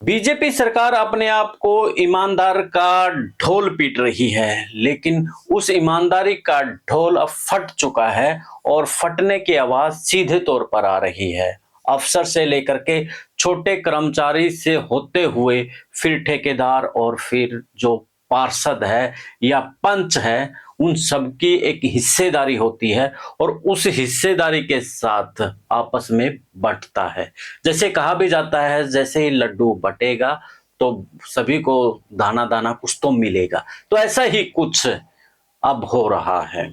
BJP सरकार अपने आप को ईमानदार का ढोल पीट रही है, लेकिन उस ईमानदारी का ढोल अब फट चुका है और फटने की आवाज सीधे तौर पर आ रही है। अफसर से लेकर के छोटे कर्मचारी से होते हुए फिर ठेकेदार और फिर जो पार्षद है या पंच है, उन सबकी एक हिस्सेदारी होती है और उस हिस्सेदारी के साथ आपस में बंटता है। जैसे कहा भी जाता है, जैसे ही लड्डू बटेगा तो सभी को दाना दाना कुछ तो मिलेगा। तो ऐसा ही कुछ अब हो रहा है।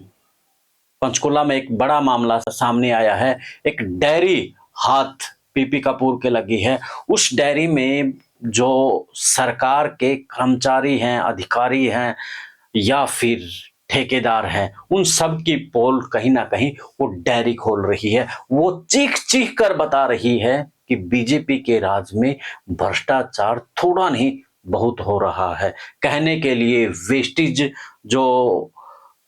पंचकुला में एक बड़ा मामला सामने आया है। एक डेयरी हाथ पीपी कपूर के लगी है। उस डेयरी में जो सरकार के कर्मचारी हैं, अधिकारी हैं या फिर ठेकेदार हैं, उन सब की पोल कहीं ना कहीं वो डेयरी खोल रही है। वो चीख चीख कर बता रही है कि बीजेपी के राज में भ्रष्टाचार थोड़ा नहीं बहुत हो रहा है। कहने के लिए वेस्टेज जो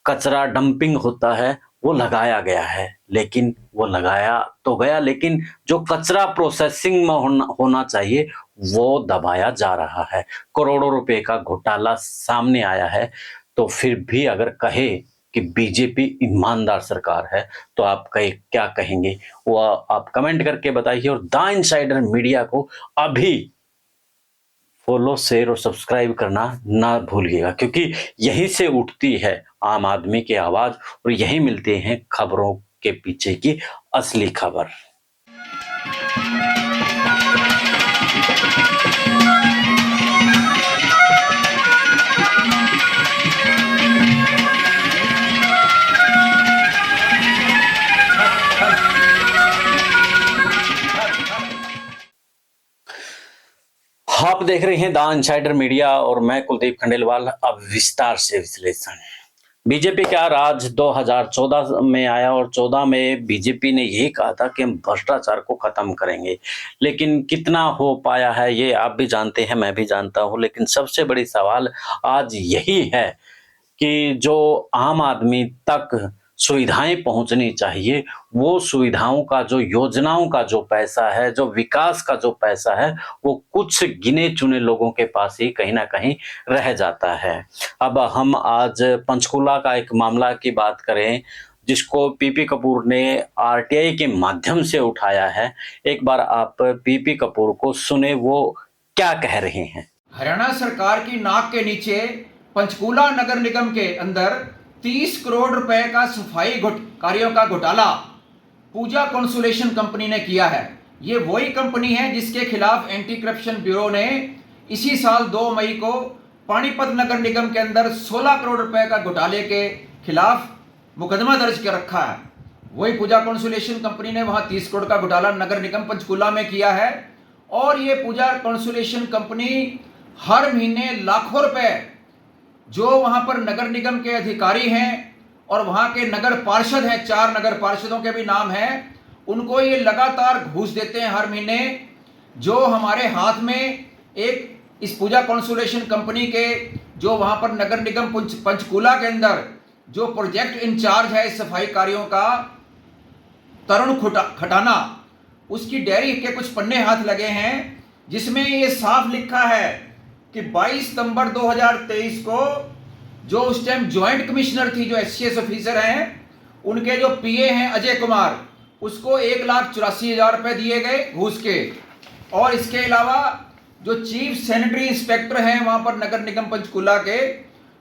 कचरा डंपिंग होता है वो लगाया गया है, लेकिन वो लगाया तो गया, लेकिन जो कचरा प्रोसेसिंग में होना चाहिए वो दबाया जा रहा है। करोड़ों रुपए का घोटाला सामने आया है। तो फिर भी अगर कहे कि बीजेपी ईमानदार सरकार है तो आप क्या कहेंगे, वो आप कमेंट करके बताइए। और द इनसाइडर मीडिया को अभी फॉलो, शेयर और सब्सक्राइब करना ना भूलिएगा, क्योंकि यहीं से उठती है आम आदमी की आवाज और यहीं मिलते हैं खबरों के पीछे की असली खबर। आप देख रहे हैं द इनसाइडर मीडिया और मैं कुलदीप खंडेलवाल। अब विस्तार से विश्लेषण। बीजेपी का राज 2014 में आया और 14 में बीजेपी ने यही कहा था कि हम भ्रष्टाचार को खत्म करेंगे, लेकिन कितना हो पाया है ये आप भी जानते हैं, मैं भी जानता हूं। लेकिन सबसे बड़ी सवाल आज यही है कि जो आम आदमी तक सुविधाएं पहुंचनी चाहिए, वो सुविधाओं का, जो योजनाओं का जो पैसा है, जो विकास का जो पैसा है, वो कुछ गिने चुने लोगों के पास ही कहीं ना कहीं रह जाता है। अब हम आज पंचकुला का एक मामला की बात करें जिसको पीपी कपूर ने आरटीआई के माध्यम से उठाया है। एक बार आप पीपी कपूर को सुने, वो क्या कह रहे हैं। हरियाणा सरकार की नाक के नीचे पंचकूला नगर निगम के अंदर 30 करोड़ रुपए का सफाई कार्यों का घोटाला पूजा कंसोलेशन कंपनी ने किया है। ये वही कंपनी है जिसके खिलाफ एंटी करप्शन ब्यूरो ने इसी साल 2 मई को पानीपत नगर निगम के अंदर 16 करोड़ रुपए का घोटाले के खिलाफ मुकदमा दर्ज कर रखा है। वही पूजा कंसोलेशन कंपनी ने वहां 30 करोड़ का घोटाला नगर निगम पंचकूला में किया है। और ये पूजा कंसोलेशन कंपनी हर महीने लाखों रुपए जो वहां पर नगर निगम के अधिकारी हैं और वहां के नगर पार्षद हैं, 4 नगर पार्षदों के भी नाम हैं, उनको ये लगातार घूस देते हैं हर महीने। जो हमारे हाथ में एक इस पूजा कंसोलेशन कंपनी के जो वहां पर नगर निगम पंचकूला के अंदर जो प्रोजेक्ट इंचार्ज है इस सफाई कार्यों का, तरुण खटाना, उसकी डेयरी के कुछ पन्ने हाथ लगे हैं जिसमें ये साफ लिखा है कि 22 सितंबर 2023 को जो उस टाइम ज्वाइंट कमिश्नर थी, जो एससीएस ऑफिसर हैं, उनके जो पीए हैं अजय कुमार, उसको 1,84,000 रुपए दिए गए घूस के। और इसके अलावा जो चीफ सैनिटरी इंस्पेक्टर हैं वहां पर नगर निगम पंचकूला के,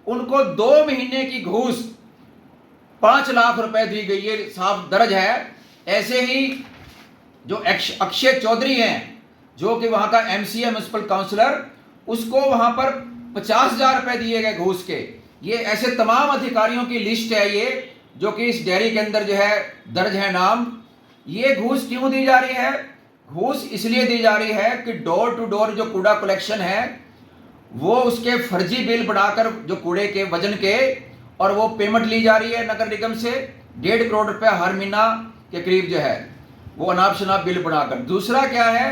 उनको 2 महीने की घूस 5 लाख रुपए दी गई। ये साफ दर्ज है। ऐसे ही जो अक्षय चौधरी हैं जो कि वहां का एमसीए म्युनिसिपल काउंसलर, उसको वहां पर 50,000 रुपए दिए गए घूस के। ये ऐसे तमाम अधिकारियों की लिस्ट है ये, जो कि इस डेयरी के अंदर जो है दर्ज है नाम। ये घूस क्यों दी जा रही है? घूस इसलिए दी जा रही है कि डोर टू डोर जो कूड़ा कलेक्शन है वो उसके फर्जी बिल बनाकर जो कूड़े के वजन के, और वो पेमेंट ली जा रही है नगर निगम से 1.5 करोड़ रुपया हर महीना के करीब जो है वो अनाप शनाप बिल बनाकर। दूसरा क्या है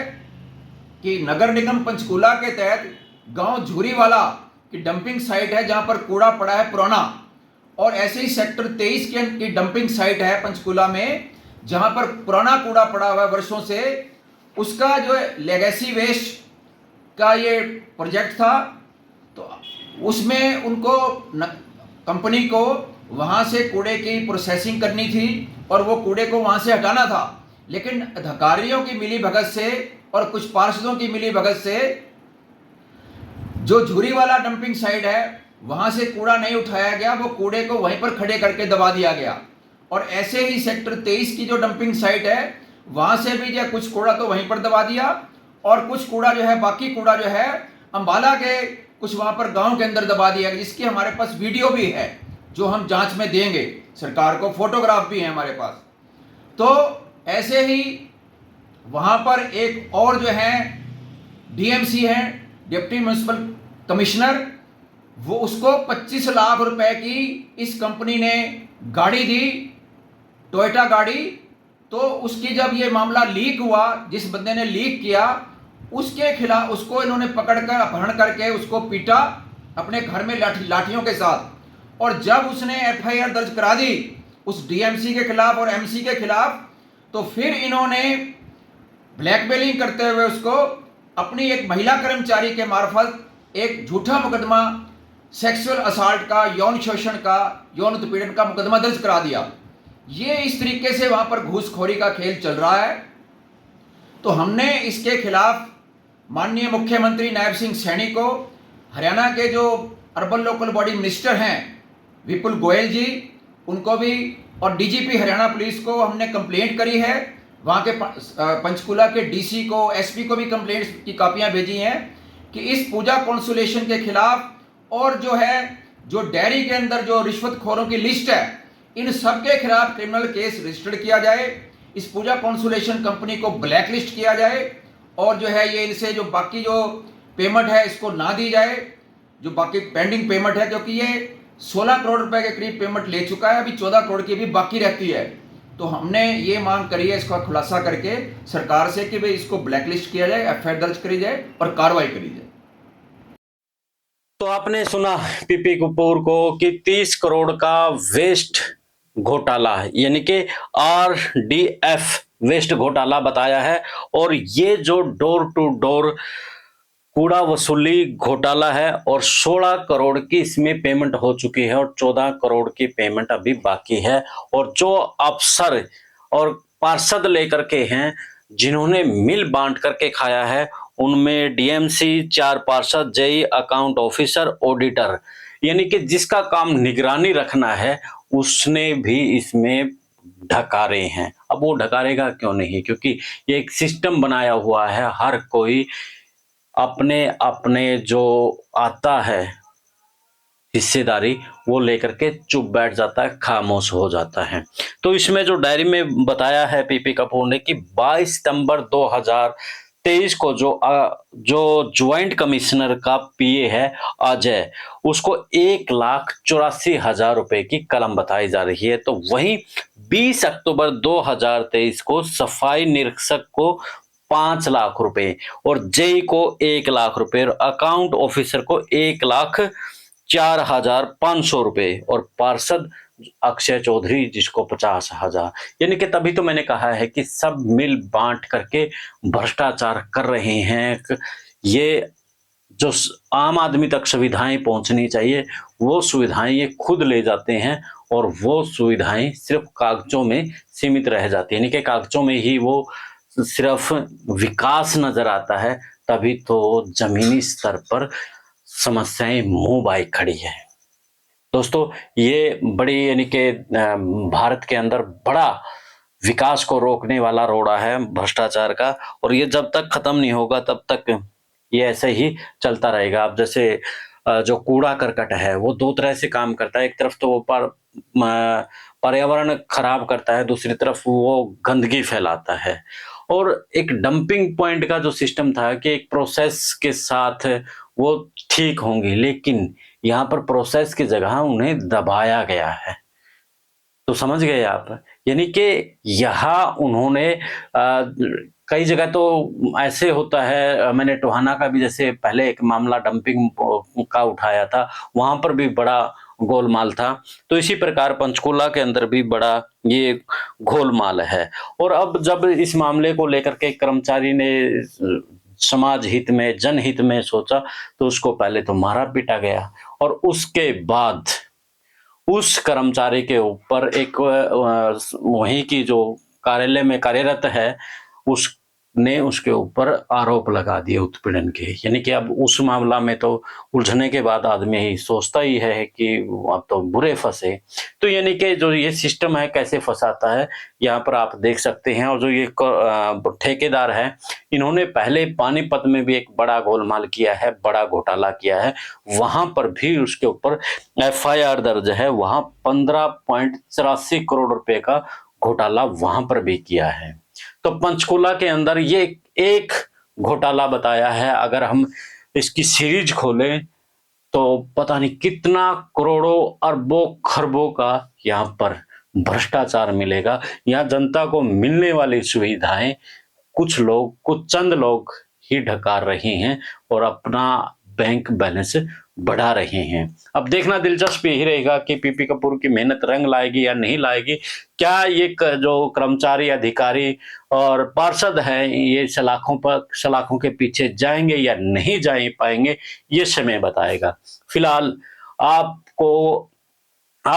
कि नगर निगम पंचकूला के तहत गांव झूरीवाला की डंपिंग साइट है जहां पर कूड़ा पड़ा है पुराना, और ऐसे ही सेक्टर 23 की डंपिंग साइट है पंचकूला में जहां पर पुराना कूड़ा पड़ा हुआ है वर्षों से। उसका जो लेगेसी वेस्ट का ये प्रोजेक्ट था। तो उसमें उनको कंपनी को वहाँ से कूड़े की प्रोसेसिंग करनी थी और वो कूड़े को वहाँ से हटाना था। लेकिन अधिकारियों की मिली भगत से और कुछ पार्षदों की मिली भगत से जो झूरी वाला डंपिंग साइट है वहाँ से कूड़ा नहीं उठाया गया, वो कूड़े को वहीं पर खड़े करके दबा दिया गया। और ऐसे ही सेक्टर 23 की जो डंपिंग साइट है वहाँ से भी जो कुछ कूड़ा तो वहीं पर दबा दिया और कुछ कूड़ा जो है, बाकी कूड़ा जो है अंबाला के कुछ वहाँ पर गांव के अंदर दबा दिया गया, जिसकी हमारे पास वीडियो भी है जो हम जांच में देंगे सरकार को, फोटोग्राफ भी है हमारे पास। तो ऐसे ही वहाँ पर एक और जो है डीएमसी है, डिप्टी म्यूनिसिपल कमिश्नर, वो उसको 25 लाख रुपए की इस कंपनी ने गाड़ी दी, टोयोटा गाड़ी। तो उसकी जब ये मामला लीक हुआ, जिस बंदे ने लीक किया उसके खिलाफ उसको इन्होंने पकड़कर अपहरण करके उसको पीटा अपने घर में लाठियों के साथ। और जब उसने एफआईआर दर्ज करा दी उस डीएमसी के खिलाफ और एमसी के खिलाफ, तो फिर इन्होंने ब्लैकमेलिंग करते हुए उसको अपनी एक महिला कर्मचारी के मार्फत एक झूठा मुकदमा सेक्सुअल असाल्ट का, यौन शोषण का, यौन उत्पीड़न का मुकदमा दर्ज करा दिया। ये इस तरीके से वहां पर घूसखोरी का खेल चल रहा है। तो हमने इसके खिलाफ माननीय मुख्यमंत्री नायब सिंह सैनी को, हरियाणा के जो अर्बन लोकल बॉडी मिनिस्टर हैं विपुल गोयल जी, उनको भी, और डीजीपी हरियाणा पुलिस को हमने कंप्लेंट करी है। वहाँ के पंचकुला के डीसी को, एसपी को भी कंप्लेंट की कॉपियाँ भेजी हैं कि इस पूजा कॉन्सुलेशन के खिलाफ और जो है जो डेयरी के अंदर जो रिश्वतखोरों की लिस्ट है, इन सब के खिलाफ क्रिमिनल केस रजिस्टर्ड किया जाए, इस पूजा कॉन्सुलेशन कंपनी को ब्लैक लिस्ट किया जाए और जो है ये इनसे जो बाकी जो पेमेंट है इसको ना दी जाए, जो बाकी पेंडिंग पेमेंट है, क्योंकि ये 16 करोड़ रुपए के करीब पेमेंट ले चुका है, अभी 14 करोड़ की भी बाकी रहती है। तो हमने ये मांग करी है इसका खुलासा करके सरकार से कि भाई इसको ब्लैकलिस्ट किया जाए, एफआईआर दर्ज करी जाए और कार्रवाई करी जाए। तो आपने सुना पीपी कपूर को कि 30 करोड़ का वेस्ट घोटाला है, यानी कि आरडीएफ वेस्ट घोटाला बताया है। और ये जो डोर टू डोर कूड़ा वसूली घोटाला है और 16 करोड़ की इसमें पेमेंट हो चुकी है और 14 करोड़ की पेमेंट अभी बाकी है। और जो अफसर और पार्षद लेकर के हैं जिन्होंने मिल बांट करके खाया है, उनमें डीएमसी, 4 पार्षद, जेई, अकाउंट ऑफिसर, ऑडिटर, यानी कि जिसका काम निगरानी रखना है उसने भी इसमें ढकारे हैं। अब वो ढकारेगा क्यों नहीं, क्योंकि ये एक सिस्टम बनाया हुआ है, हर कोई अपने अपने जो आता है हिस्सेदारी वो लेकर के चुप बैठ जाता है, खामोश हो जाता है। तो इसमें जो डायरी में बताया है पीपी कपूर ने कि 22 सितंबर 2023 को जो ज्वाइंट कमिश्नर का पीए है अजय, उसको 1,84,000 रुपए की कलम बताई जा रही है। तो वहीं 20 अक्टूबर 2023 को सफाई निरीक्षक को 5 लाख रुपए और जेई को 1 लाख रुपए और अकाउंट ऑफिसर को 1,04,500 रुपए और पार्षद अक्षय चौधरी जिसको 50,000। यानी कि तभी तो मैंने कहा है कि सब मिल बांट करके भ्रष्टाचार कर रहे हैं। ये जो आम आदमी तक सुविधाएं पहुंचनी चाहिए वो सुविधाएं ये खुद ले जाते हैं और वो सुविधाएं सिर्फ कागजों में सीमित रह जाती है, यानी कि कागजों में ही वो सिर्फ विकास नजर आता है। तभी तो जमीनी स्तर पर समस्याएं मुंह बाई खड़ी है। दोस्तों ये बड़ी, यानी कि भारत के अंदर बड़ा विकास को रोकने वाला रोड़ा है भ्रष्टाचार का, और ये जब तक खत्म नहीं होगा तब तक ये ऐसे ही चलता रहेगा। अब जैसे जो कूड़ा करकट है वो दो तरह से काम करता है, एक तरफ तो वो पर्यावरण खराब करता है, दूसरी तरफ वो गंदगी फैलाता है। और एक डंपिंग पॉइंट का जो सिस्टम था कि एक प्रोसेस के साथ वो ठीक होंगी, लेकिन यहाँ पर प्रोसेस की जगह उन्हें दबाया गया है। तो समझ गए आप, यानी कि यहाँ उन्होंने कई जगह तो ऐसे होता है, मैंने टोहाना का भी जैसे पहले एक मामला डंपिंग का उठाया था, वहां पर भी बड़ा गोलमाल था। तो इसी प्रकार पंचकूला के अंदर भी बड़ा ये गोलमाल है। और अब जब इस मामले को लेकर के कर्मचारी ने समाज हित में, जनहित में सोचा तो उसको पहले तो मारा पीटा गया और उसके बाद उस कर्मचारी के ऊपर एक वहीं की जो कार्यालय में कार्यरत है उसने उसके ऊपर आरोप लगा दिए उत्पीड़न के। यानी कि अब उस मामला में तो उलझने के बाद आदमी ही सोचता ही है कि अब तो बुरे फंसे। तो यानी कि जो ये सिस्टम है कैसे फंसाता है, यहाँ पर आप देख सकते हैं। और जो ये ठेकेदार है, इन्होंने पहले पानीपत में भी एक बड़ा गोलमाल किया है, बड़ा घोटाला किया है, वहां पर भी उसके ऊपर एफआईआर दर्ज है। वहां 15.84 करोड़ रुपए का घोटाला वहां पर भी किया है। तो पंचकुला के अंदर ये एक घोटाला बताया है। अगर हम इसकी सीरीज खोलें तो पता नहीं कितना करोड़ों अरबों खरबों का यहाँ पर भ्रष्टाचार मिलेगा। यहाँ जनता को मिलने वाली सुविधाएं कुछ चंद लोग ही ढकार रहे हैं और अपना बैंक बैलेंस बढ़ा रहे हैं। अब देखना दिलचस्प यही रहेगा कि पीपी कपूर की मेहनत रंग लाएगी या नहीं लाएगी। क्या ये जो कर्मचारी, अधिकारी और पार्षद हैं, ये सलाखों के पीछे जाएंगे या नहीं जा पाएंगे, ये समय बताएगा। फिलहाल आप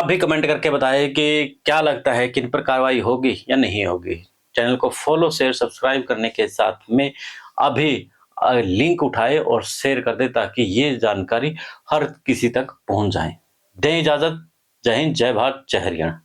भी कमेंट करके बताएं कि क्या लगता है, किन पर कार्रवाई होगी या नहीं होगी। चैनल को फॉलो, शेयर, सब्सक्राइब करने के साथ में अभी लिंक उठाए और शेयर कर दे ताकि ये जानकारी हर किसी तक पहुंच जाए। दें इजाजत। जय हिंद, जय भारत, जय हरियाणा।